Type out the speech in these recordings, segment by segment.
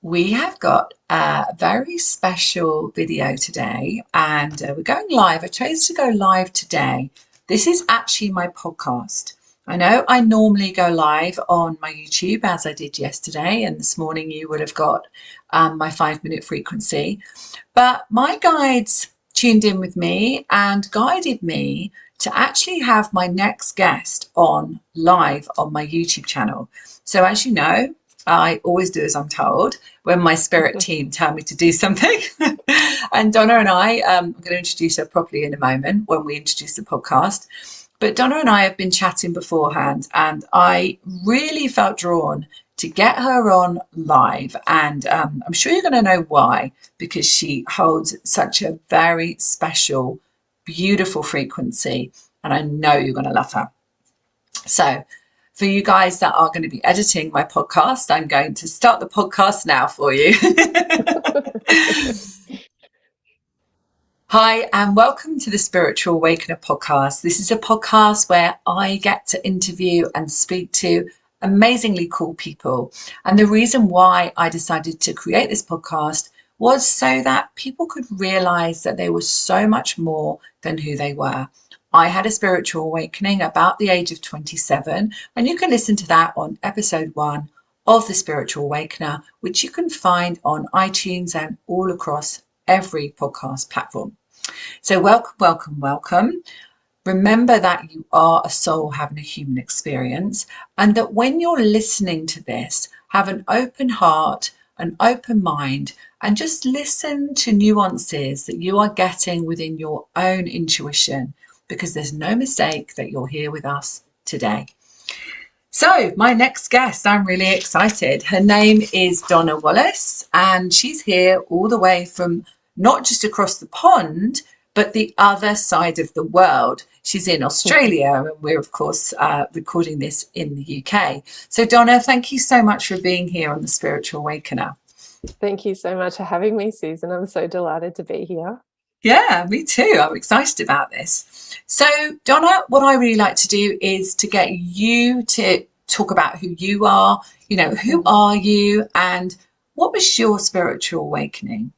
We have got a very special video today, and we're going live. I chose to go live today. This is actually my podcast. I know I normally go live on my YouTube as I did yesterday, and this morning you would have got my 5-minute frequency. But my guides tuned in with me and guided me to actually have my next guest on live on my YouTube channel. So as you know, I always do as I'm told when my spirit team tell me to do something. And Donna and I'm going to introduce her properly in a moment when we introduce the podcast. But Donna and I have been chatting beforehand, and I really felt drawn to get her on live. And I'm sure you're going to know why, because she holds such a very special, beautiful frequency. And I know you're going to love her. So, for you guys that are going to be editing my podcast, I'm going to start the podcast now for you. Hi, and welcome to the Spiritual Awakener podcast. This is a podcast where I get to interview and speak to amazingly cool people. And the reason why I decided to create this podcast was so that people could realize that they were so much more than who they were. I had a spiritual awakening about the age of 27, and you can listen to that on episode 1 of The Spiritual Awakener, which you can find on iTunes and all across every podcast platform. So welcome, welcome, welcome. Remember that you are a soul having a human experience, and that when you're listening to this, have an open heart, an open mind, and just listen to nuances that you are getting within your own intuition, because there's no mistake that you're here with us today. So my next guest, I'm really excited. Her name is Donna Wallace, and she's here all the way from not just across the pond, but the other side of the world. She's in Australia, and we're, of course, recording this in the UK. So Donna, thank you so much for being here on The Spiritual Awakener. Thank you so much for having me, Susan. I'm so delighted to be here. Yeah, me too. I'm excited about this. So, Donna, what I really like to do is to get you to talk about who you are. You know, who are you, and what was your spiritual awakening?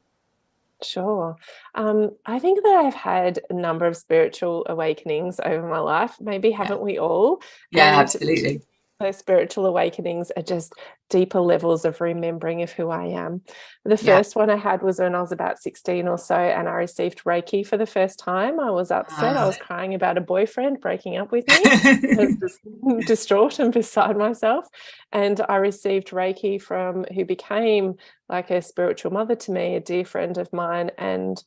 Sure. I think that I've had a number of spiritual awakenings over my life. Maybe haven't we all? Yeah, And absolutely. those spiritual awakenings are just deeper levels of remembering of who I am. The first one I had was when I was about 16 or so, and I received Reiki for the first time. I was upset. I was crying about a boyfriend breaking up with me. I was just distraught and beside myself. And I received Reiki from who became like a spiritual mother to me, a dear friend of mine. And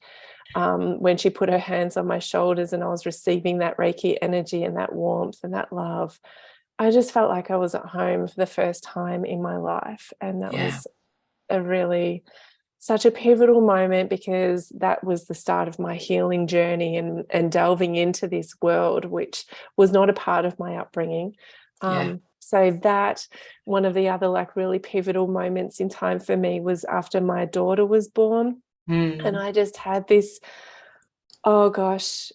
when she put her hands on my shoulders and I was receiving that Reiki energy and that warmth and that love, I just felt like I was at home for the first time in my life. And that was such a pivotal moment, because that was the start of my healing journey and delving into this world, which was not a part of my upbringing. So that one of the other like really pivotal moments in time for me was after my daughter was born. And I just had this, oh gosh,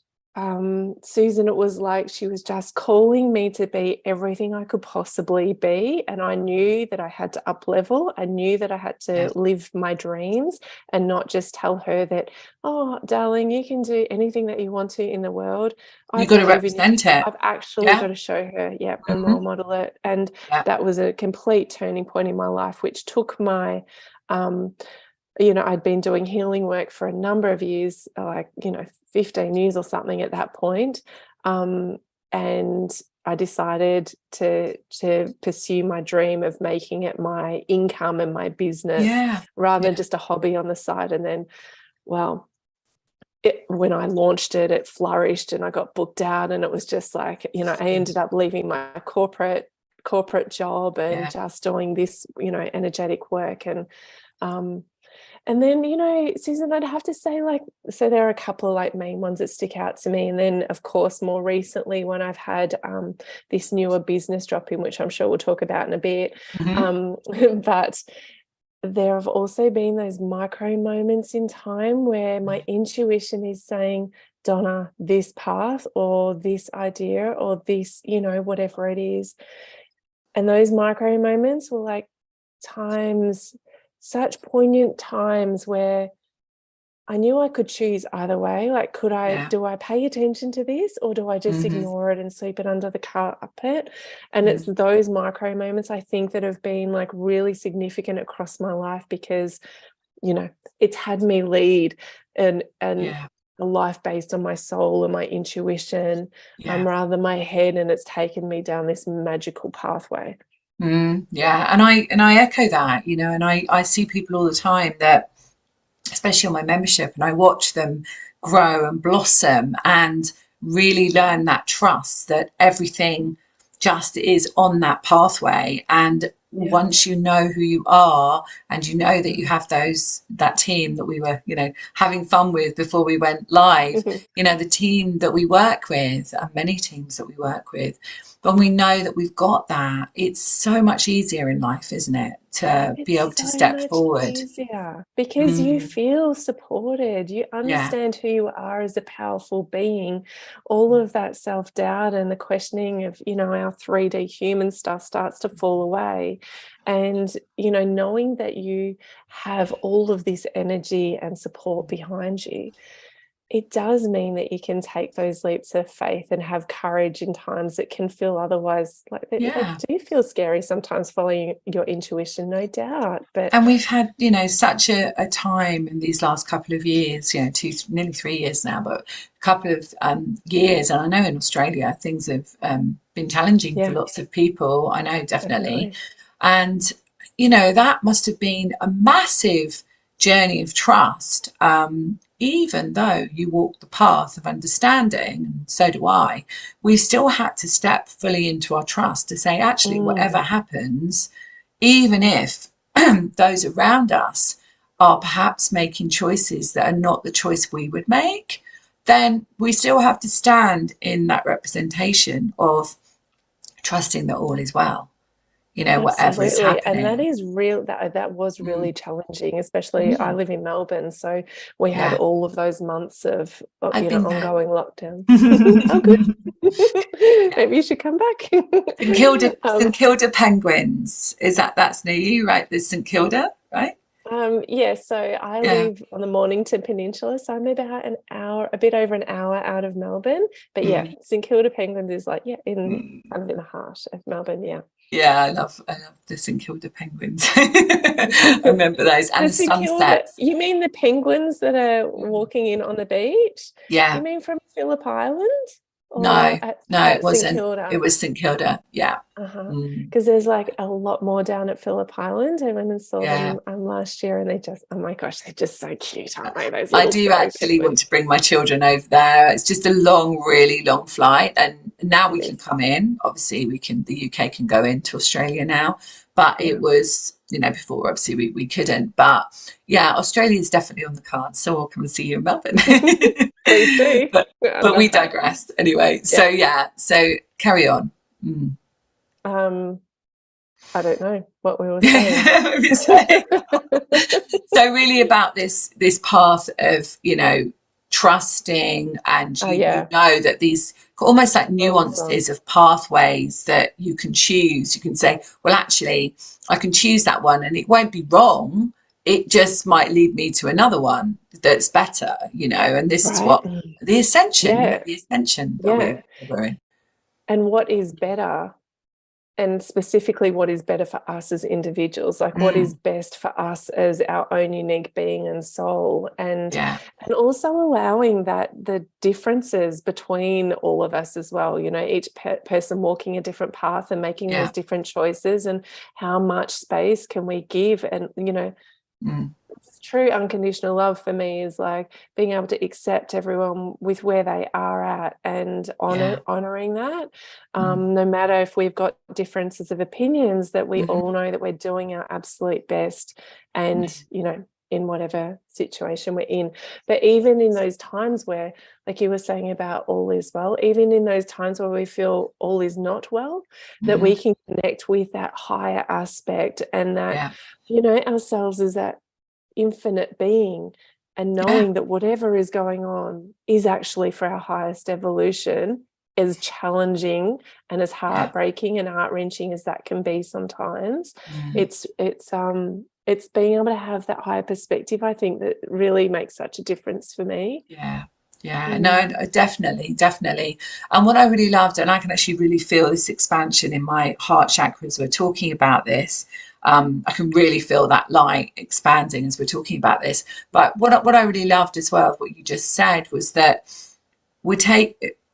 Susan, it was like she was just calling me to be everything I could possibly be. And I knew that I had to up level. I knew that I had to live my dreams and not just tell her that, oh, darling, you can do anything that you want to in the world. You've got to represent it. I've actually got to show her, and role model it. And that was a complete turning point in my life, which took my I'd been doing healing work for a number of years, 15 years or something at that point. And I decided to pursue my dream of making it my income and my business rather than just a hobby on the side. And then, when I launched it, it flourished and I got booked out, and it was just like, I ended up leaving my corporate job and just doing this, energetic work. And then, Susan, I'd have to say, so there are a couple of main ones that stick out to me. And then, of course, more recently, when I've had this newer business drop in, which I'm sure we'll talk about in a bit. But there have also been those micro moments in time where my intuition is saying, Donna, this path or this idea or this, whatever it is. And those micro moments were times such poignant times where I knew I could choose either way. Like, do I pay attention to this, or do I just ignore it and sweep it under the carpet? And it's those micro moments, I think, that have been like really significant across my life, because, you know, it's had me lead and a life based on my soul and my intuition, rather than my head, and it's taken me down this magical pathway. Yeah, and I echo that, you know, and I see people all the time that, especially on my membership, and I watch them grow and blossom and really learn that trust that everything just is on that pathway. And once you know who you are, and you know that you have that team that we were, you know, having fun with before we went live, you know, the team that we work with, and many teams that we work with, when we know that we've got that, it's so much easier in life, isn't it, to be able to step forward. Easier, because you feel supported, you understand who you are as a powerful being. All of that self-doubt and the questioning of, you know, our 3D human stuff starts to fall away. And, you know, knowing that you have all of this energy and support behind you, it does mean that you can take those leaps of faith and have courage in times that can feel otherwise, like they do feel scary sometimes, following your intuition, no doubt. And we've had, you know, such a time in these last couple of years, you know, nearly 3 years now, but a couple of years. And I know in Australia things have been challenging for lots of people. I know, definitely. And, you know, that must have been a massive journey of trust. Even though you walk the path of understanding, and so do I, we still had to step fully into our trust to say, actually, whatever happens, even if those around us are perhaps making choices that are not the choice we would make, then we still have to stand in that representation of trusting that all is well. You know, whatever is happening. And that is real. That was really challenging, especially I live in Melbourne, so we had all of those months of ongoing lockdown. Oh, good. Maybe you should come back. St Kilda Penguins. That's near you, right? There's St Kilda, right? So I live on the Mornington Peninsula, so I'm about a bit over an hour out of Melbourne. But St Kilda Penguins is like in kind of in the heart of Melbourne. Yeah, I love the St Kilda Penguins. I remember those, and the sunsets. You mean the penguins that are walking in on the beach? Yeah. You mean from Phillip Island? No, it wasn't. St Kilda? It was St Kilda. Yeah. Because there's like a lot more down at Phillip Island. I went and saw them last year, and they just, oh my gosh, they're just so cute, aren't they? Those I do actually want to bring my children over there. It's just a really long flight, and now we can come in. Obviously, the UK can go into Australia now, but it was, you know, before obviously we couldn't. But yeah, Australia is definitely on the cards, so I'll come and see you in Melbourne. Please do. but we digress anyway. So carry on. I don't know what we were saying. So really about this path of, you know, trusting, and you know that these almost like nuances of pathways that you can choose. You can say, well, actually, I can choose that one and it won't be wrong. It just might lead me to another one that's better, you know, and this is what the ascension, the ascension that we're in. And what is better, and specifically what is better for us as individuals, like what is best for us as our own unique being and soul, and also allowing that the differences between all of us as well, you know, each person walking a different path and making those different choices, and how much space can we give. And, you know, true unconditional love for me is like being able to accept everyone with where they are at, and honoring that, no matter if we've got differences of opinions, that we all know that we're doing our absolute best, and you know, in whatever situation we're in. But even in those times where, like you were saying about all is well, even in those times where we feel all is not well, that we can connect with that higher aspect, and that you know, ourselves as that infinite being, and knowing that whatever is going on is actually for our highest evolution, as challenging and as heartbreaking and heart-wrenching as that can be sometimes. It's it's being able to have that higher perspective, I think, that really makes such a difference for me. No, definitely. And what I really loved, and I can actually really feel this expansion in my heart chakra as we're talking about this. I can really feel that light expanding as we're talking about this. But what I really loved as well, what you just said, was that we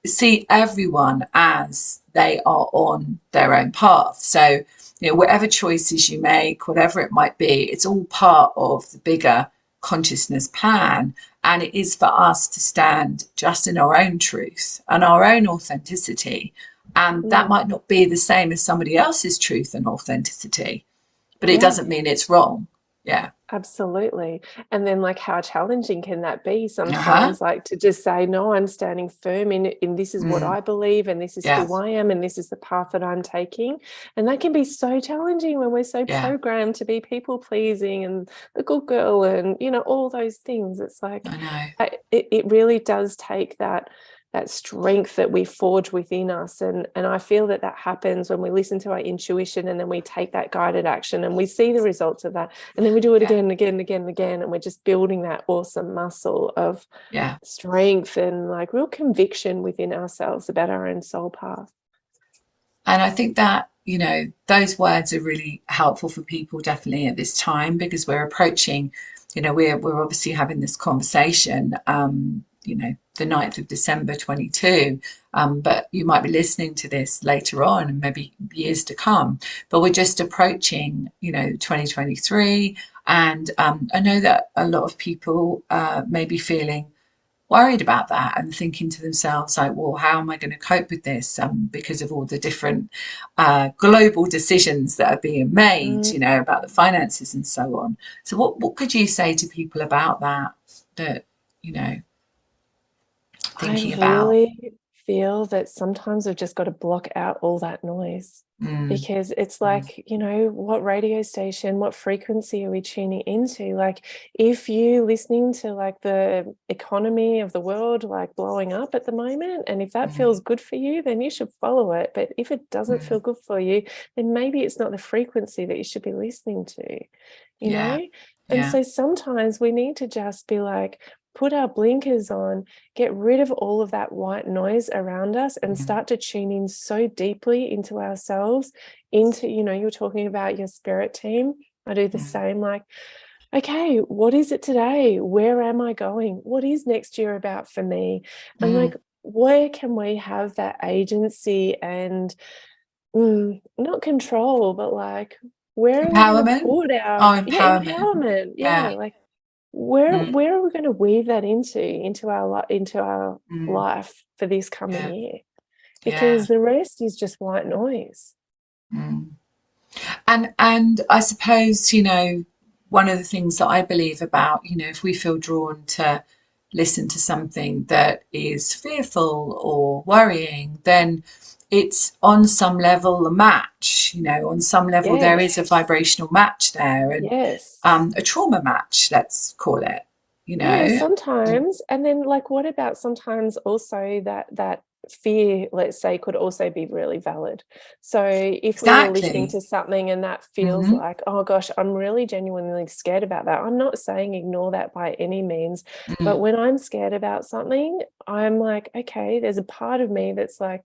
see everyone as they are on their own path. So, whatever choices you make, whatever it might be, it's all part of the bigger consciousness plan. And it is for us to stand just in our own truth and our own authenticity. And that might not be the same as somebody else's truth and authenticity, but it doesn't mean it's wrong. Yeah. Absolutely. And then, like, how challenging can that be sometimes? Like, to just say, no, I'm standing firm in this is what I believe, and this is who I am, and this is the path that I'm taking. And that can be so challenging when we're so programmed to be people pleasing and the good girl and, all those things. It's like, it really does take that strength that we forge within us. And I feel that happens when we listen to our intuition, and then we take that guided action and we see the results of that. And then we do it again and again and again and again. And we're just building that awesome muscle of strength and like real conviction within ourselves about our own soul path. And I think that, those words are really helpful for people definitely at this time, because we're approaching, we're obviously having this conversation, the 9th of December 22, but you might be listening to this later on and maybe years to come, but we're just approaching 2023, and I know that a lot of people may be feeling worried about that and thinking to themselves like, well, how am I going to cope with this, because of all the different global decisions that are being made, about the finances and so on. So what could you say to people about that thinking I really feel that sometimes we've just got to block out all that noise, because it's like, what radio station, what frequency are we tuning into? Like, if you listening to like the economy of the world like blowing up at the moment, and if that feels good for you, then you should follow it. But if it doesn't feel good for you, then maybe it's not the frequency that you should be listening to, And so sometimes we need to just be like, put our blinkers on, get rid of all of that white noise around us, and start to tune in so deeply into ourselves, into, you're talking about your spirit team. I do the same, like, okay, what is it today? Where am I going? What is next year about for me? And like, where can we have that agency and not control, but like, where are we going to put our empowerment? Like, where are we going to weave that into our life for this coming year? Because the rest is just white noise. And I suppose, one of the things that I believe about, if we feel drawn to listen to something that is fearful or worrying, then it's on some level a match, on some level there is a vibrational match there, and a trauma match, let's call it, sometimes. And then like, what about sometimes also that fear, let's say, could also be really valid. So if we were listening to something and that feels like, oh gosh, I'm really genuinely scared about that, I'm not saying ignore that by any means, but when I'm scared about something, I'm like, okay, there's a part of me that's like,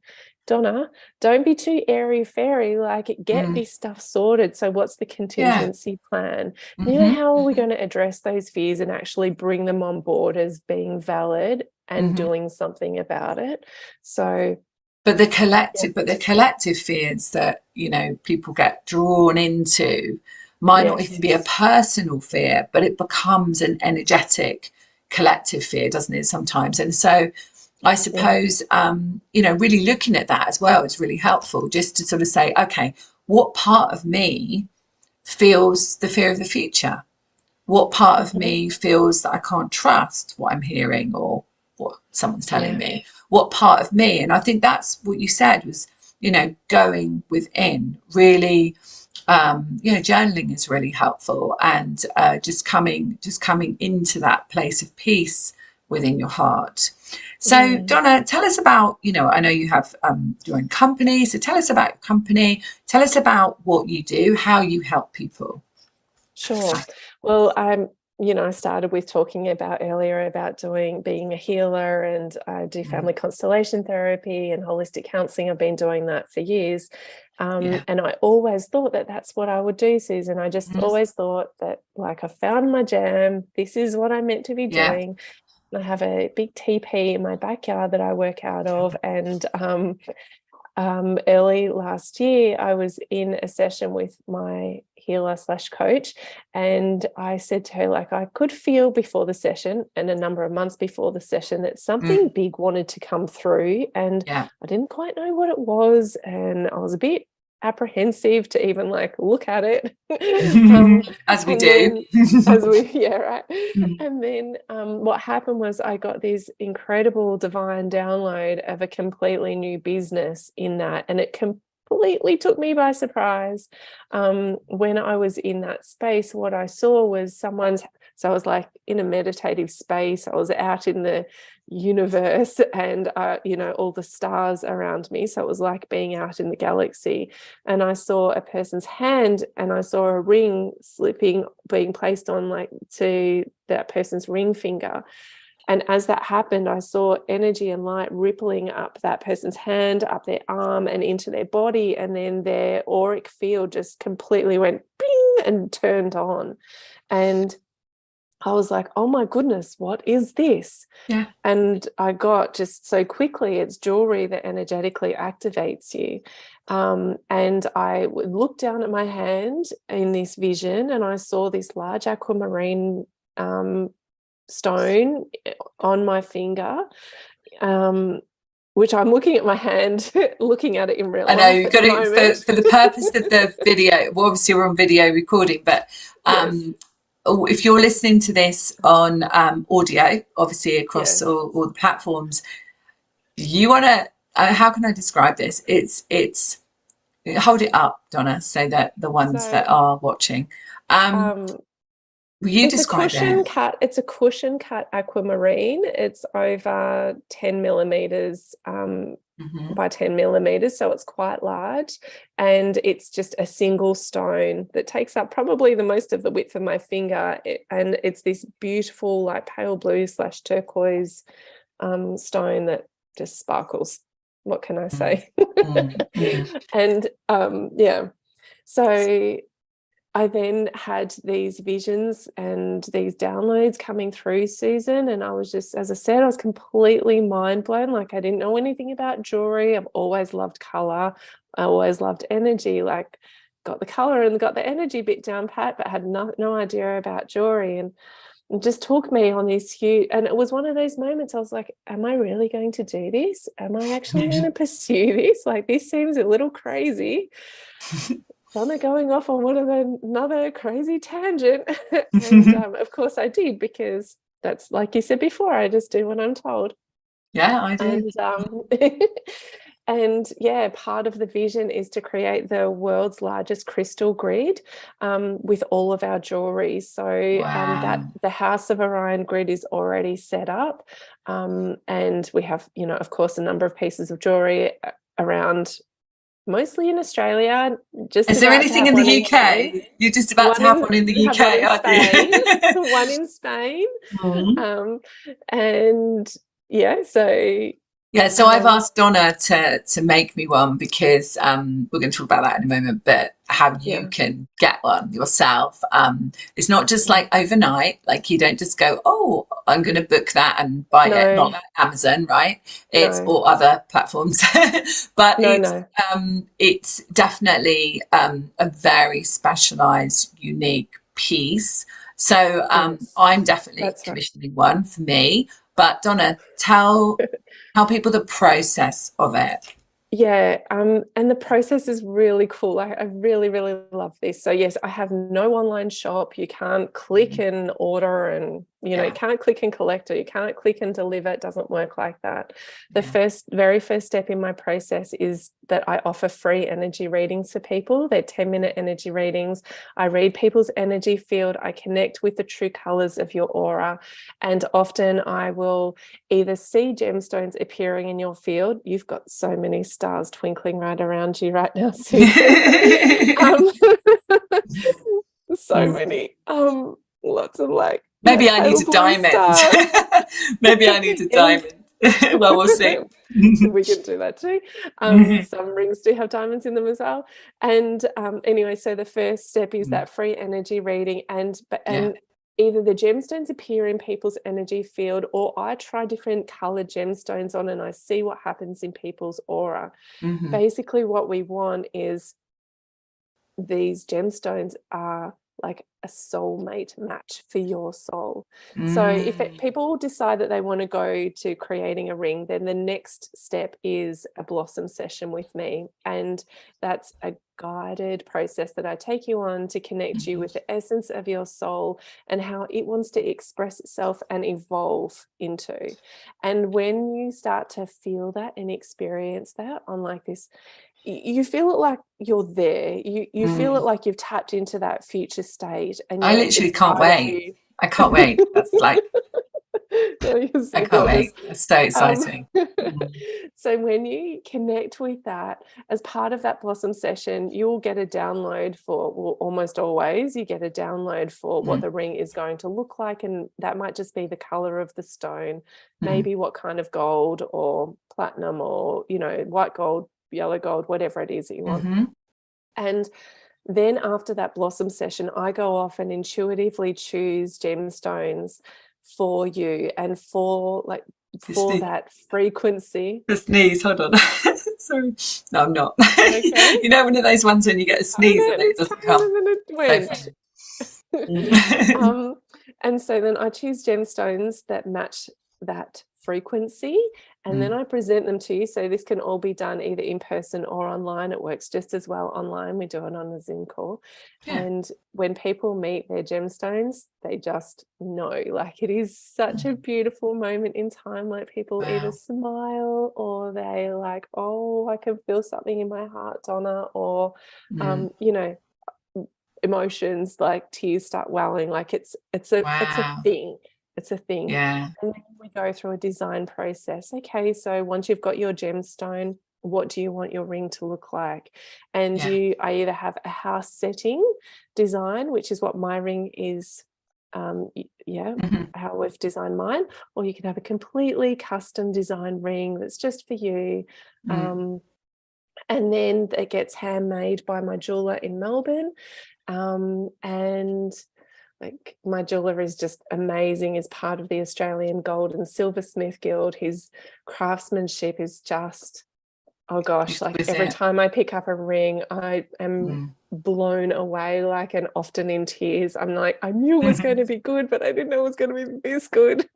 Donna, don't be too airy-fairy, like, get this stuff sorted. So what's the contingency plan? How are we going to address those fears and actually bring them on board as being valid and doing something about it? So but the collective fears that people get drawn into might not even be a personal fear, but it becomes an energetic collective fear, doesn't it, sometimes? And so I suppose, really looking at that as well is really helpful, just to sort of say, okay, what part of me feels the fear of the future? What part of me feels that I can't trust what I'm hearing or what someone's telling me? What part of me? And I think that's what you said was, going within, really, journaling is really helpful, and just coming into that place of peace within your heart. So Donna, tell us about, I know you have your own company, so tell us about your company, tell us about what you do, how you help people. Sure. Well, I started with talking about earlier about being a healer, and I do family constellation therapy and holistic counseling. I've been doing that for years. And I always thought that that's what I would do, Susan. I just always thought that, like, I found my jam. This is what I'm meant to be doing. I have a big teepee in my backyard that I work out of. And early last year, I was in a session with my healer/coach, and I said to her, like, I could feel before the session and a number of months before the session that something big wanted to come through, and I didn't quite know what it was, and I was a bit apprehensive to even, like, look at it. As we do. Right. And then what happened was I got this incredible divine download of a completely new business in that, and it completely took me by surprise. When I was in that space, what I saw was so I was like in a meditative space. I was out in the universe, and all the stars around me. So it was like being out in the galaxy. And I saw a person's hand, and I saw a ring being placed on, like, to that person's ring finger. And as that happened, I saw energy and light rippling up that person's hand, up their arm, and into their body. And then their auric field just completely went bing and turned on. And I was like, oh my goodness, what is this? Yeah. And I got just so quickly, it's jewelry that energetically activates you. And I would look down at my hand in this vision, and I saw this large aquamarine stone on my finger, which I'm looking at my hand, looking at it in real life. I know, you've got it for the purpose of the video. Well, obviously we're on video recording, but if you're listening to this on audio, obviously across all the platforms, you want to, how can I describe this? It's hold it up, Donna, so that the ones that are watching, you describe it. It's a cushion cut aquamarine. It's over 10 millimeters by 10 millimeters, so it's quite large, and it's just a single stone that takes up probably the most of the width of my finger, and it's this beautiful, like, pale blue / turquoise stone that just sparkles. What can I say? And so I then had these visions and these downloads coming through, Susan, and I was just, as I said, I was completely mind blown. Like, I didn't know anything about jewelry. I've always loved color. I always loved energy, like, got the color and got the energy bit down pat, but had no idea about jewelry. And it just took me on this huge, and it was one of those moments I was like, am I really going to do this? Am I actually going to pursue this? Like, this seems a little crazy. Donna going off on another crazy tangent. And of course I did, because that's, like you said before, I just do what I'm told. Yeah, I do. And part of the vision is to create the world's largest crystal grid with all of our jewelry. So that the House of Orion grid is already set up, and we have, of course, a number of pieces of jewelry around, mostly in Australia. Is there anything in the UK? You're just about to have one in the UK, aren't you? One in Spain. And so I've asked Donna to make me one, because we're going to talk about that in a moment, but how you can get one yourself. It's not just like overnight, like you don't just go, oh, I'm going to book that and buy it, not like Amazon, right? It's or other platforms, but it's definitely a very specialized, unique piece. So I'm definitely commissioning one for me. But Donna, tell people the process of it. And the process is really cool. I really, really love this. So yes, I have no online shop. You can't click and order, and you can't click and collect, or you can't click and deliver. It doesn't work like that. The very first step in my process is that I offer free energy readings for people. They're 10-minute energy readings. I read people's energy field. I connect with the true colors of your aura, and often I will either see gemstones appearing in your field. You've got so many stars twinkling right around you right now, Susan. so many, lots of like, maybe I need pale a blue diamond. stars. Maybe I need a diamond. Well, we'll see. We can do that too. Some rings do have diamonds in them as well. And anyway, so the first step is that free energy reading, and either the gemstones appear in people's energy field, or I try different colored gemstones on and I see what happens in people's aura. Basically, what we want is these gemstones are like a soulmate match for your soul. So if people decide that they want to go to creating a ring, then the next step is a blossom session with me. And that's a guided process that I take you on to connect you with the essence of your soul and how it wants to express itself and evolve into. And when you start to feel that and experience that on like this, you feel it like you're there. You feel it like you've tapped into that future state, and I literally can't wait. I can't wait. That's like, you're so I can't gorgeous. wait. It's so exciting. So when you connect with that, as part of that blossom session, you'll get a download for, well, almost always you get a download for what the ring is going to look like, and that might just be the color of the stone, maybe what kind of gold or platinum or, you know, white gold, yellow gold, whatever it is that you want. And then after that blossom session, I go off and intuitively choose gemstones for you and for like that frequency. The sneeze, hold on. Sorry. No, I'm not. Okay. You know, one of those ones when you get a sneeze and it doesn't come. And then it went. And so then I choose gemstones that match that frequency, and then I present them to you. So this can all be done either in person or online. It works just as well online. We do it on a Zoom call. And when people meet their gemstones, they just know, like, it is such a beautiful moment in time. Like, people either smile or they like, oh, I can feel something in my heart, Donna, or you know, emotions like tears start welling. Like it's a thing. It's a thing. Yeah. And then we go through a design process. Okay, so once you've got your gemstone, what do you want your ring to look like? And I either have a house setting design, which is what my ring is, how we've designed mine, or you can have a completely custom design ring that's just for you. And then it gets handmade by my jeweler in Melbourne. And like, my jeweler is just amazing. As part of the Australian Gold and Silversmith Guild, his craftsmanship is just, oh gosh, like every time I pick up a ring, I am blown away, like, and often in tears. I'm like, I knew it was going to be good, but I didn't know it was going to be this good.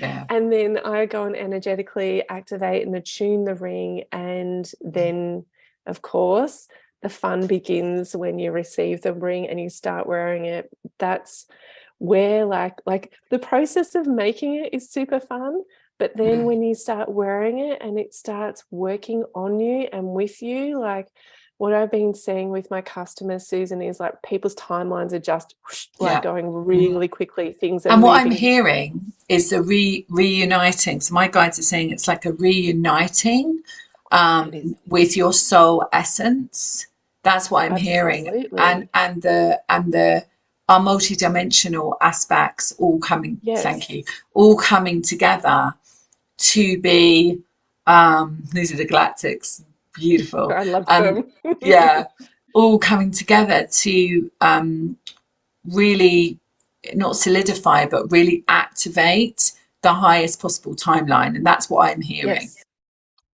And then I go and energetically activate and attune the ring. And then, of course, the fun begins when you receive the ring and you start wearing it. That's where like the process of making it is super fun, but then when you start wearing it and it starts working on you and with you, like what I've been seeing with my customers, Susan, is like people's timelines are just going really quickly. Things are and what moving. I'm hearing is a reuniting. So my guides are saying it's like a reuniting with your soul essence. That's what I'm hearing. And the our multidimensional aspects all coming, all coming together to be, these are the galactics, beautiful. I love them. All coming together to really not solidify, but really activate the highest possible timeline. And that's what I'm hearing.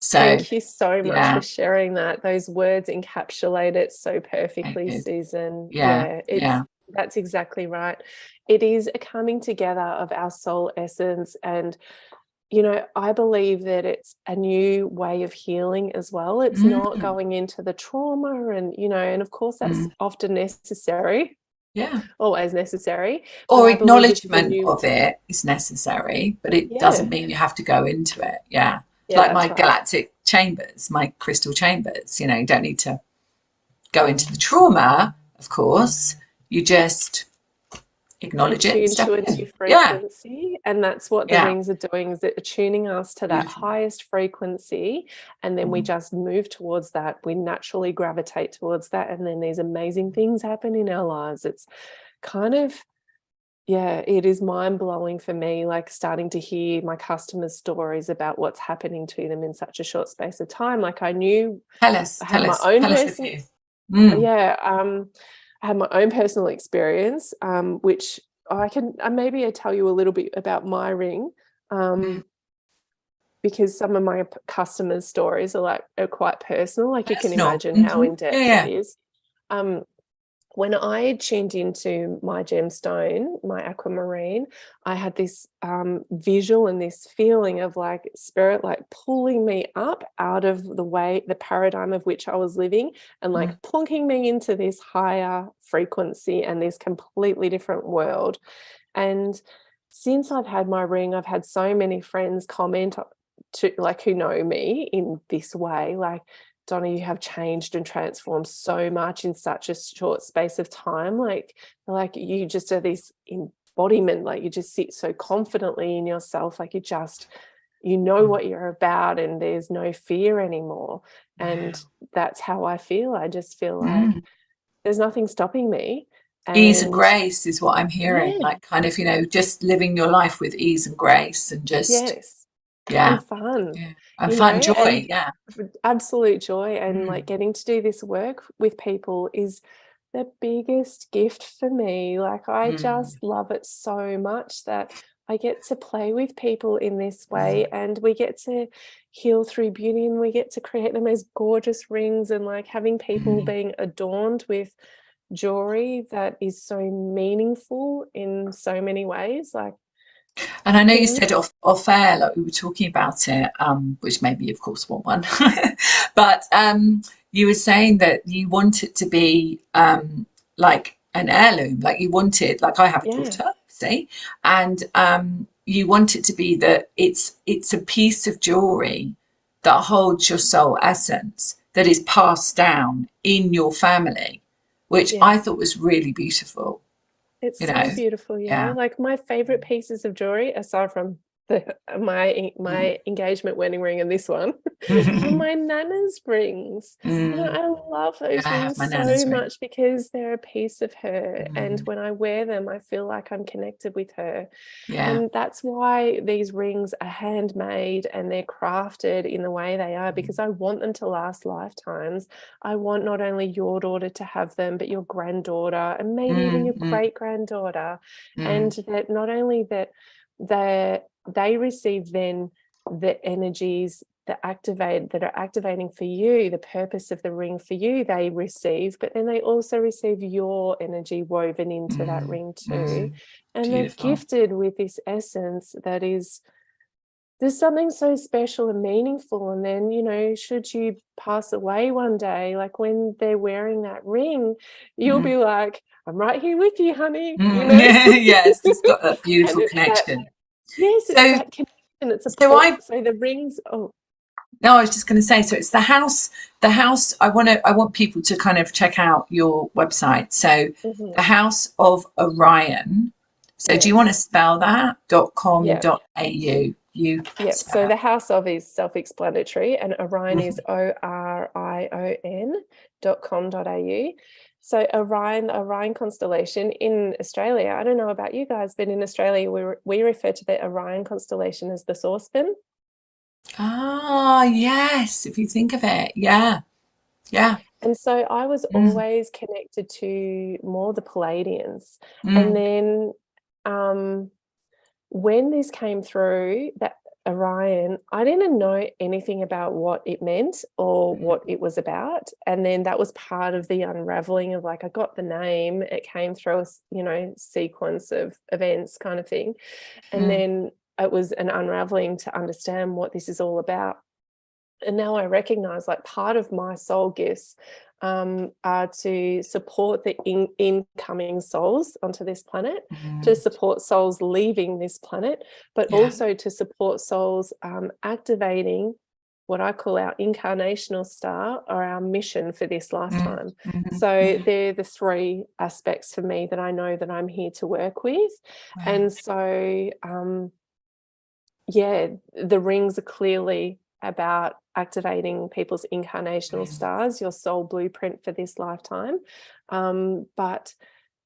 So thank you so much for sharing that. Those words encapsulate it so perfectly, Susan. That's exactly right. It is a coming together of our soul essence. And, you know, I believe that it's a new way of healing as well. It's not going into the trauma and, you know, and of course that's often necessary. Always necessary. Or acknowledgement of it is necessary, but it doesn't mean you have to go into it. Like my galactic chambers, my crystal chambers, you know, you don't need to go into the trauma, of course. You just acknowledge it, attune step to a in. new frequency. And that's what the rings are doing, is it attuning us to that highest frequency, and then we just move towards that. We naturally gravitate towards that, and then these amazing things happen in our lives. It's kind of, it is mind-blowing for me, like starting to hear my customers' stories about what's happening to them in such a short space of time. Like I knew I had my own personal, I had my own personal experience, which I can maybe I tell you a little bit about my ring, because some of my customers' stories are quite personal. Like you can imagine how in depth it is. When I tuned into my gemstone, my aquamarine, I had this visual and this feeling of like spirit like pulling me up out of the paradigm of which I was living, and like plonking me into this higher frequency and this completely different world. And since I've had my ring, I've had so many friends comment to, like, who know me in this way, like, Donna, you have changed and transformed so much in such a short space of time. Like you just are this embodiment, like you just sit so confidently in yourself, like you know what you're about, and there's no fear anymore. And that's how I feel. I just feel like there's nothing stopping me. Ease and grace is what I'm hearing, like kind of, just living your life with ease and grace, and just and fun, and fun, joy, absolute joy. And like getting to do this work with people is the biggest gift for me. Like I just love it so much that I get to play with people in this way, and we get to heal through beauty, and we get to create the most gorgeous rings, and like having people being adorned with jewelry that is so meaningful in so many ways. Like, and I know you said off air, like we were talking about it, which maybe of course want one, but you were saying that you want it to be like an heirloom, like you want it, like I have a daughter, see, and you want it to be that it's a piece of jewelry that holds your soul essence, that is passed down in your family, which I thought was really beautiful. It's so beautiful, like my favorite pieces of jewelry, aside from my engagement wedding ring and this one, are my Nana's rings. I love those rings so much because they're a piece of her, and when I wear them I feel like I'm connected with her. And that's why these rings are handmade and they're crafted in the way they are, because I want them to last lifetimes. I want not only your daughter to have them, but your granddaughter, and maybe even your great granddaughter, and that not only that they receive then the energies that are activating for you, the purpose of the ring for you, they receive, but then they also receive your energy woven into that ring too. And they're gifted with this essence that is, there's something so special and meaningful. And then, should you pass away one day, like when they're wearing that ring, you'll be like, I'm right here with you, honey. Yes, it's got that beautiful connection. It's that connection. It's a so the rings. No, I was just going to say, so it's the house. I want people to kind of check out your website. So the House of Orion. So do you want to spell that? .com.au. So the House of is self-explanatory, and Orion is ORION.com.au. So Orion constellation in Australia, I don't know about you guys, but in Australia we refer to the Orion constellation as the saucepan. Ah, yes, if you think of it. Yeah. And so I was always connected to more the Palladians. And then when this came through, that Orion, I didn't know anything about what it meant or what it was about. And then that was part of the unraveling of, like, I got the name, it came through a sequence of events kind of thing. And then it was an unraveling to understand what this is all about. And now I recognize, like, part of my soul gifts are to support the incoming souls onto this planet, to support souls leaving this planet, but also to support souls activating what I call our incarnational star, or our mission for this lifetime. Mm-hmm. So they're the 3 aspects for me that I know that I'm here to work with. Wow. And so, the rings are clearly about activating people's incarnational stars, your soul blueprint for this lifetime. But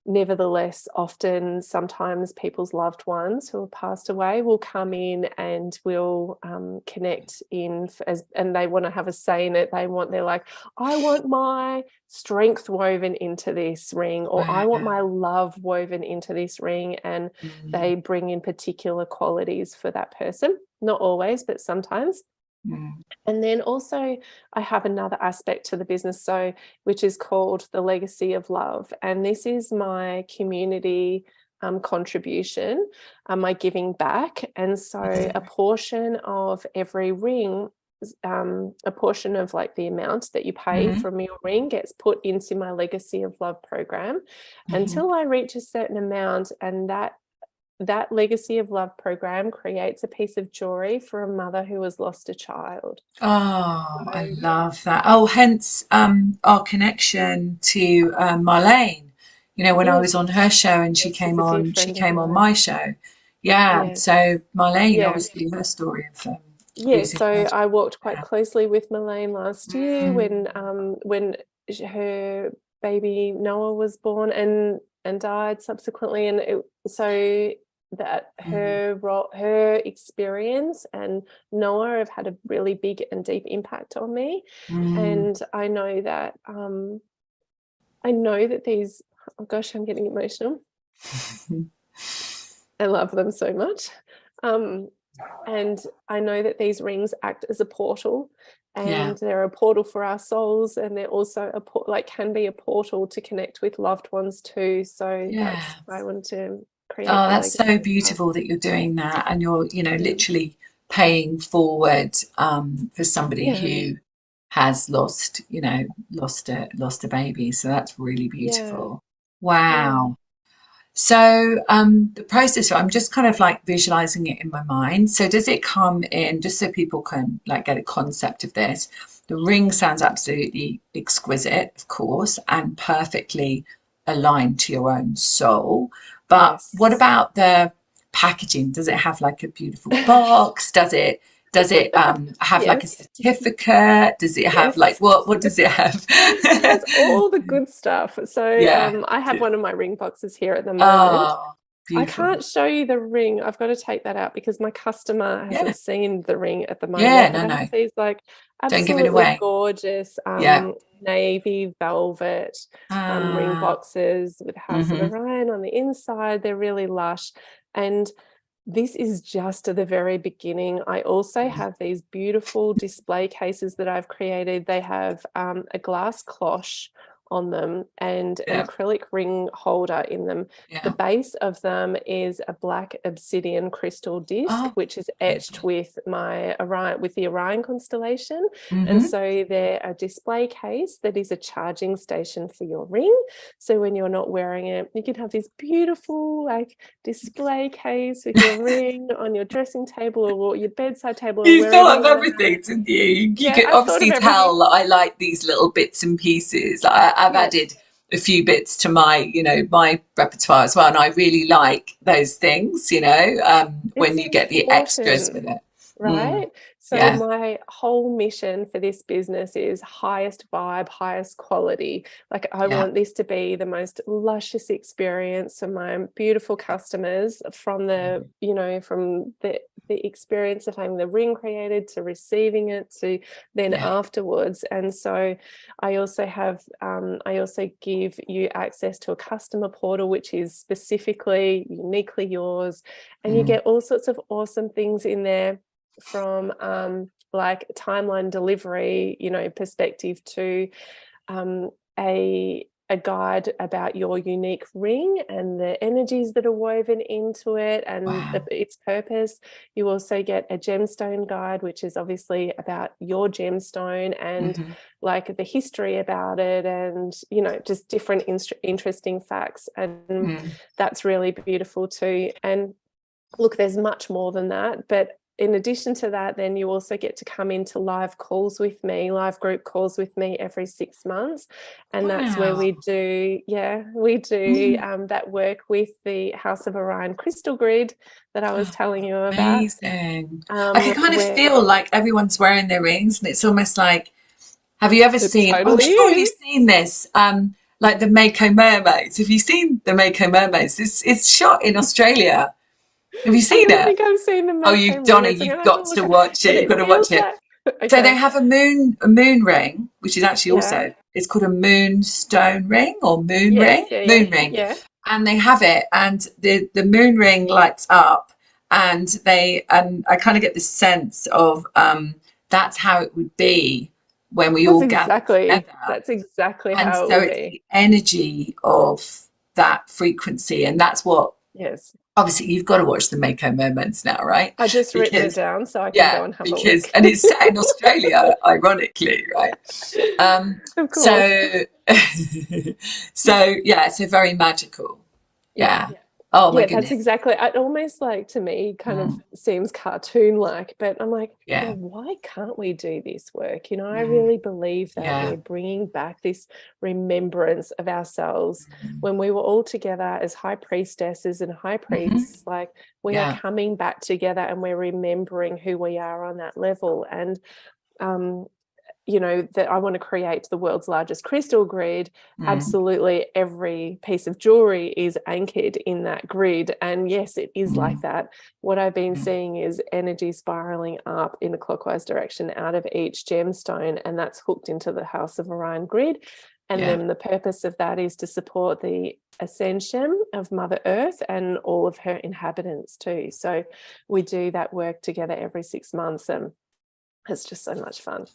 nevertheless, often, sometimes people's loved ones who have passed away will come in and will connect in, and they want to have a say in it. They're like, I want my strength woven into this ring, or I want my love woven into this ring, and they bring in particular qualities for that person. Not always, but sometimes. And then also I have another aspect to the business, which is called the legacy of love. And this is my community contribution, my giving back. And so a portion of every ring, a portion of like the amount that you pay from your ring gets put into my legacy of love program until I reach a certain amount, and that legacy of love program creates a piece of jewelry for a mother who has lost a child. Oh, I love that. Oh, hence our connection to Marlene. You know, when I was on her show and she came on my show. Yeah. So Marlene, obviously her story of losing so her. I walked quite closely with Marlene last year when her baby Noah was born and died subsequently, and so that her experience and Noah have had a really big and deep impact on me. And I know that these, oh gosh, I'm getting emotional. I love them so much. And I know that these rings act as a portal, and they're a portal for our souls, and they're also can be a portal to connect with loved ones too. So that's I want to create. Oh, that's so beautiful that you're doing that, and you're, literally paying forward for somebody who has lost a baby. So that's really beautiful. Wow. So the process, I'm just kind of like visualizing it in my mind. So does it come in, just so people can like get a concept of this? The ring sounds absolutely exquisite, of course, and perfectly aligned to your own soul. But what about the packaging? Does it have like a beautiful box? Does it have like a certificate? Does it have like what does it have? It has all the good stuff. So I have one of my ring boxes here at the moment. Beautiful. I can't show you the ring. I've got to take that out because my customer hasn't seen the ring at the moment. I have these like absolutely gorgeous navy velvet ring boxes with House of Orion on the inside. They're really lush. And this is just at the very beginning. I also have these beautiful display cases that I've created. They have a glass cloche on them and an acrylic ring holder in them. The base of them is a black obsidian crystal disc, which is etched with the Orion constellation. And so they're a display case that is a charging station for your ring. So when you're not wearing it, you can have this beautiful like display case with your ring on your dressing table or your bedside table. You thought of everything, didn't you? You could obviously tell that I like these little bits and pieces. I've added a few bits to my, my repertoire as well, and I really like those things. When you get the extras with it, right? So my whole mission for this business is highest vibe, highest quality. Like I want this to be the most luscious experience for my beautiful customers, from the experience of having the ring created to receiving it to then afterwards. And so I also give you access to a customer portal, which is specifically uniquely yours, and you get all sorts of awesome things in there, from like timeline delivery, perspective, to a guide about your unique ring and the energies that are woven into it and its purpose. You also get a gemstone guide, which is obviously about your gemstone and like the history about it, and just different interesting facts, and that's really beautiful too. And look, there's much more than that, but in addition to that, then you also get to come into live calls with me, live group calls with me every 6 months. And that's where we do, that work with the House of Orion crystal grid that I was telling you about. Amazing. I can kind of feel like everyone's wearing their rings, and it's almost like, have you ever seen, totally I'm sure you've seen this, like the Mako mermaids. Have you seen the Mako mermaids? It's shot in Australia. Have you seen I don't it? think I've seen the Mako Donna, mermaids. you've got to watch it. You've got to watch it. Okay. So they have a moon ring, which is actually also, it's called a moonstone ring or moon ring. Yeah. And they have it, and the moon ring lights up, and I kind of get this sense of that's how it would be when we all gather together. That's exactly and how so it would it's be. the energy of that frequency, and that's what. Yes. Obviously, you've got to watch the Mako Mermaids now, right? I just written it down so I can go and have a look. And it's set in Australia, ironically, right? Of course. So very magical. Yeah. Oh my goodness. That's exactly. It almost like, to me, kind of seems cartoon-like, but I'm like, well, why can't we do this work? You know, I really believe that we're bringing back this remembrance of ourselves when we were all together as high priestesses and high priests. Like, we are coming back together and we're remembering who we are on that level. And you know, that I want to create the world's largest crystal grid. Absolutely every piece of jewelry is anchored in that grid. And yes, it is like that. What I've been seeing is energy spiraling up in a clockwise direction out of each gemstone, and that's hooked into the House of Orion grid. And then the purpose of that is to support the ascension of Mother Earth and all of her inhabitants too. So we do that work together every 6 months, and it's just so much fun.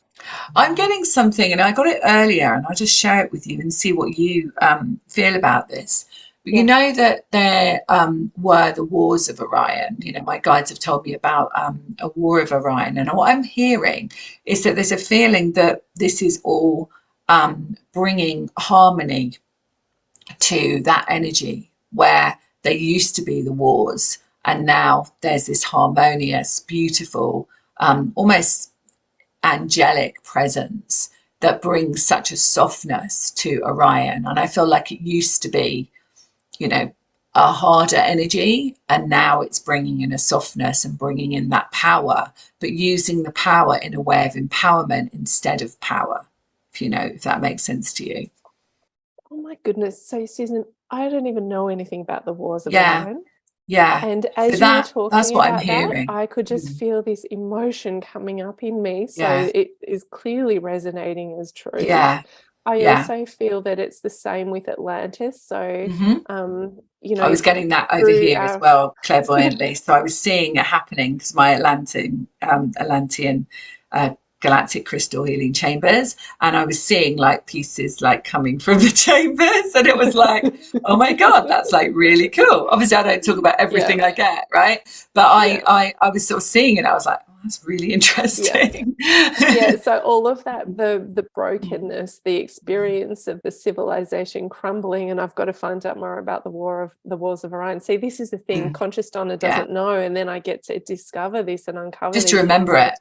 I'm getting something, and I got it earlier, and I'll just share it with you and see what you feel about this. But you know that there were the wars of Orion. You know, my guides have told me about a war of Orion. And what I'm hearing is that there's a feeling that this is all bringing harmony to that energy where there used to be the wars. And now there's this harmonious, beautiful, almost angelic presence that brings such a softness to Orion. And I feel like it used to be, you know, a harder energy, and now it's bringing in a softness and bringing in that power, but using the power in a way of empowerment instead of power, if that makes sense to you. Oh my goodness. So Susan, I don't even know anything about the wars of Orion. Yeah. And as so you were talking that's what about I'm hearing. that, I could just feel this emotion coming up in me. So it is clearly resonating as truth. I also feel that it's the same with Atlantis. So, you know, I was getting that over here as well, clairvoyantly. So I was seeing it happening because my Atlantean galactic crystal healing chambers, and I was seeing like pieces like coming from the chambers, and it was like, oh my god, that's like really cool. Obviously I don't talk about everything I get, right? But I was sort of seeing it. I was like, oh, that's really interesting. So all of that, the brokenness, the experience of the civilization crumbling, and I've got to find out more about the wars of Orion. See, this is the thing, conscious Donna doesn't know, and then I get to discover this and uncover just to remember it.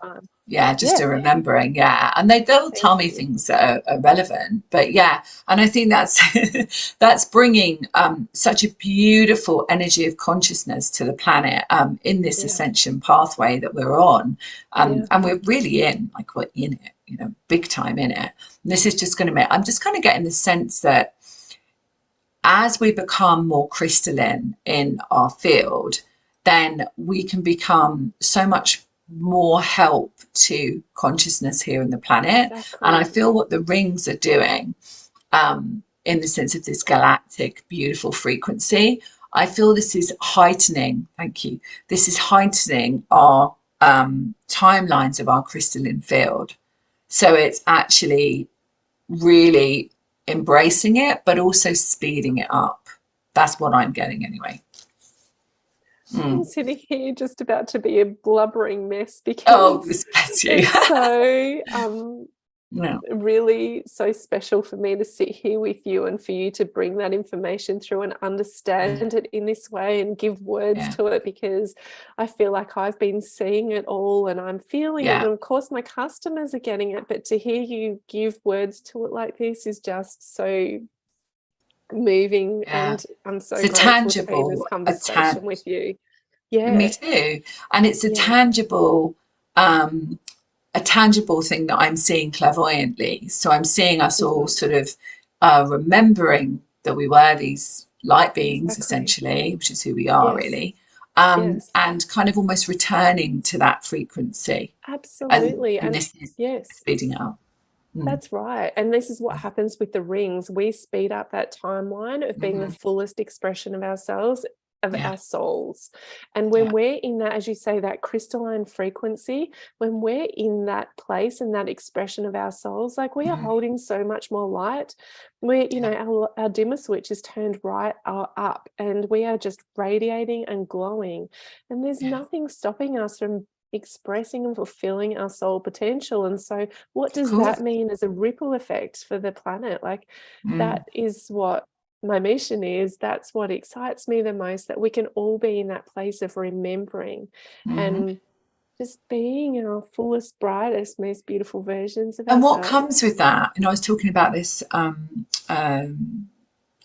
To remembering, and they'll tell me things that are relevant, but and I think that's that's bringing such a beautiful energy of consciousness to the planet in this ascension pathway that we're on, and we're really we're in it, big time in it. And this is just going to make, I'm just kind of getting the sense that as we become more crystalline in our field, then we can become so much more help to consciousness here on the planet. And I feel what the rings are doing in the sense of this galactic beautiful frequency, I feel this is heightening, this is heightening our timelines of our crystalline field. So it's actually really embracing it, but also speeding it up. That's what I'm getting anyway. I'm sitting here just about to be a blubbering mess because it's so Yeah. really so special for me to sit here with you and for you to bring that information through and understand it in this way and give words Yeah. to it, because I feel like I've been seeing it all and I'm feeling it. Yeah. And of course, my customers are getting it. But to hear you give words to it like this is just so moving. Yeah. And I'm so It's a grateful to be in this tangible, conversation with you. me Yeah. too. And it's Yeah. um, a tangible thing that I'm seeing clairvoyantly. So I'm seeing us all sort of remembering that we were these light beings, Exactly. essentially, which is who we are, Yes. really, Yes. and kind of almost returning to that frequency. Absolutely. And And this is yes. speeding up. Mm. That's right. And this is what happens with the rings. We speed up that timeline of being the Mm. fullest expression of ourselves, of Yeah. our souls. And when Yeah. we're in that, as you say, that crystalline frequency, when we're in that place and that expression of our souls, like we are holding so much more light. We're, you know, our dimmer switch is turned right up and we are just radiating and glowing. And there's nothing stopping us from expressing and fulfilling our soul potential. And so what does Cool. that mean as a ripple effect for the planet? Like Mm. that is what my mission is. That's what excites me the most, that we can all be in that place of remembering Mm-hmm. and just being our fullest, brightest, most beautiful versions of And what ourselves. comes with that? And I was talking about this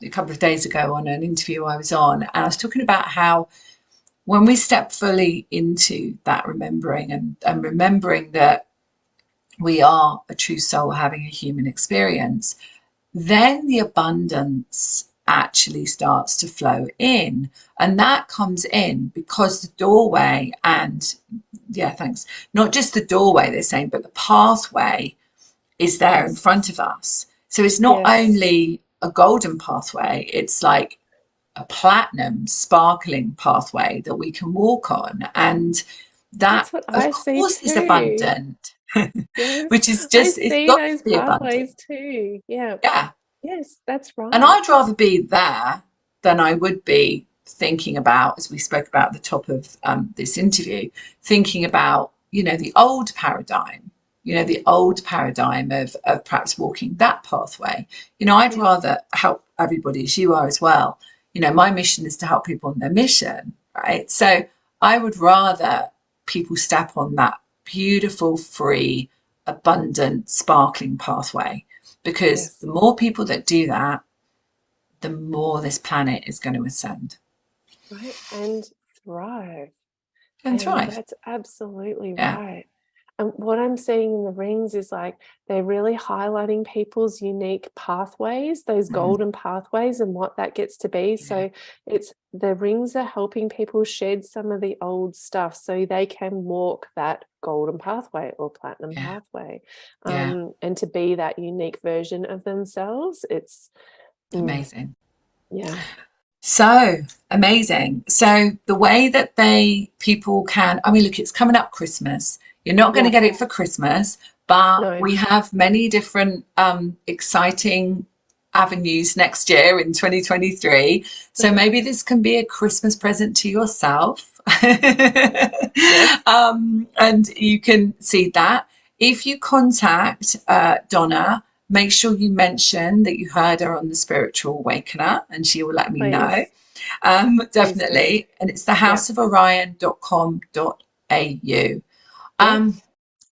a couple of days ago on an interview I was on, and I was talking about how when we step fully into that remembering and remembering that we are a true soul having a human experience, then the abundance actually starts to flow in. And that comes in because the doorway and, yeah, thanks, not just the doorway, they're saying, but the pathway is there in Yes. front of us. So it's not Yes. only a golden pathway, it's like a platinum sparkling pathway that we can walk on. And that, That's what of I see course, is too. abundant, which Yes. is I just, it's see got to those be abundant. pathways too. Yeah. Yeah. Yes, that's And right. I'd rather be there than I would be thinking about, as we spoke about at the top of this interview, thinking about, the old paradigm, the old paradigm of perhaps walking that pathway. I'd Yeah. rather help everybody as you are as well. My mission is to help people on their mission, right? So I would rather people step on that beautiful, free, abundant, sparkling pathway, because Yes. the more people that do that, the more this planet is going to ascend Right. And thrive. and And thrive. that's absolutely Yeah. right. And what I'm seeing in the rings is like they're really highlighting people's unique pathways, those Mm. golden pathways, and what that gets to be. Yeah. So it's the rings are helping people shed some of the old stuff so they can walk that golden pathway or platinum Yeah. pathway, Yeah. and to be that unique version of themselves. It's Amazing. yeah. So amazing. So the way that people can, I mean, look, it's coming up Christmas. You're not going to Yeah. get it for Christmas, but No. we have many different exciting avenues next year in 2023. So maybe this can be a Christmas present to yourself. Yes. And you can see that. If you contact Donna, make sure you mention that you heard her on the Spiritual Awakener, and she will let me know. Please. Please do. Definitely. And it's Yeah. thehouseoforion.com.au. Yeah.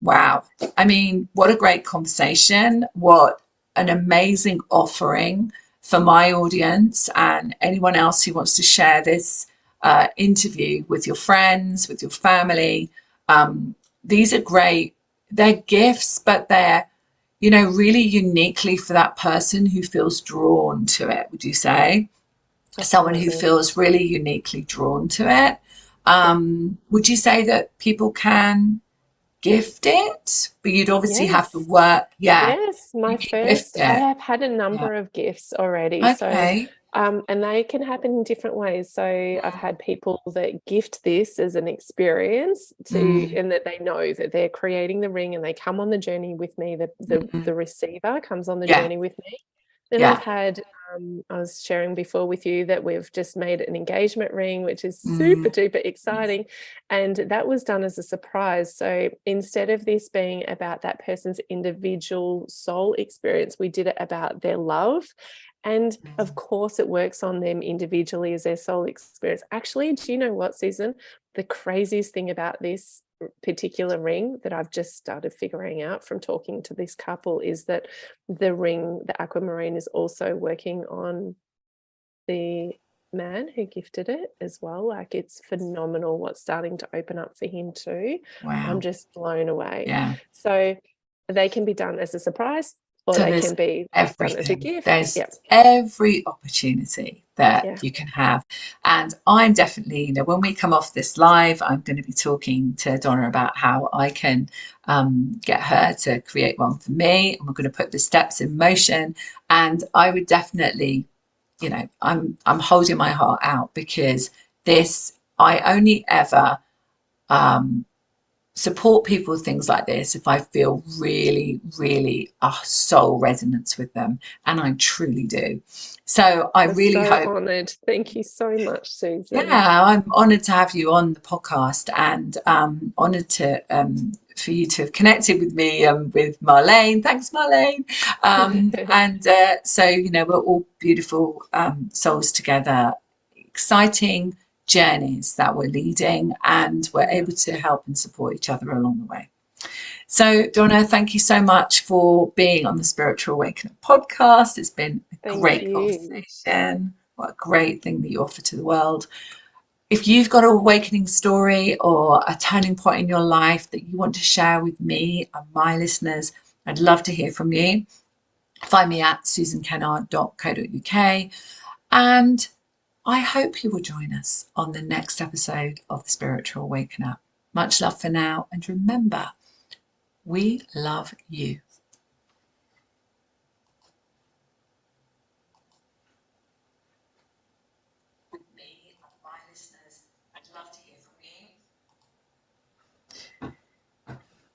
Wow. I mean, what a great conversation. What an amazing offering for my audience and anyone else who wants to share this interview with your friends, with your family. These are great. They're gifts, but they're, really uniquely for that person who feels drawn to it, would you say? Someone who Absolutely. feels really uniquely drawn to it. Yeah. Would you say that people can gift it? But you'd obviously have to Yes. work. Yeah, Yes. you My can gift first, I it. have had a Yeah. number of gifts already. So, Okay. and they can happen in different ways. So I've had people that gift this as an experience Mm, and that they know that they're creating the ring and they come on the journey with me. The mm, receiver comes on the yeah. journey with me. Then Yeah. I've had, I was sharing before with you that we've just made an engagement ring, which is super duper exciting. And that was done as a surprise. So instead of this being about that person's individual soul experience, we did it about their love. And of course, it works on them individually as their soul experience. Actually, do you know what, Susan? The craziest thing about this particular ring that I've just started figuring out from talking to this couple is that the ring, the aquamarine, is also working on the man who gifted it as well. Like, it's phenomenal what's starting to open up for him too. Wow. I'm just blown away. Yeah. So they can be done as a surprise, or So they there's can be done as a gift. There's every opportunity that you can have. And I'm definitely, when we come off this live, I'm going to be talking to Donna about how I can get her to create one for me. And we're going to put the steps in motion. And I would definitely, I'm holding my heart out, because I only ever support people with things like this if I feel really, really a soul resonance with them, and I truly do. So I really hope. Honoured. Thank you so much, Susan. Yeah, I'm honoured to have you on the podcast, and honoured to for you to have connected with me with Marlene. Thanks, Marlene. And so we're all beautiful souls together, exciting journeys that we're leading, and we're able to help and support each other along the way. So Donna, thank you so much for being on the Spiritual Awakener podcast. It's been a great conversation. What a great thing that you offer to the world. If you've got an awakening story or a turning point in your life that you want to share with me and my listeners, I'd love to hear from you. Find me at susankennard.co.uk, and I hope you will join us on the next episode of the Spiritual Awakener. Much love for now, and remember, we love you.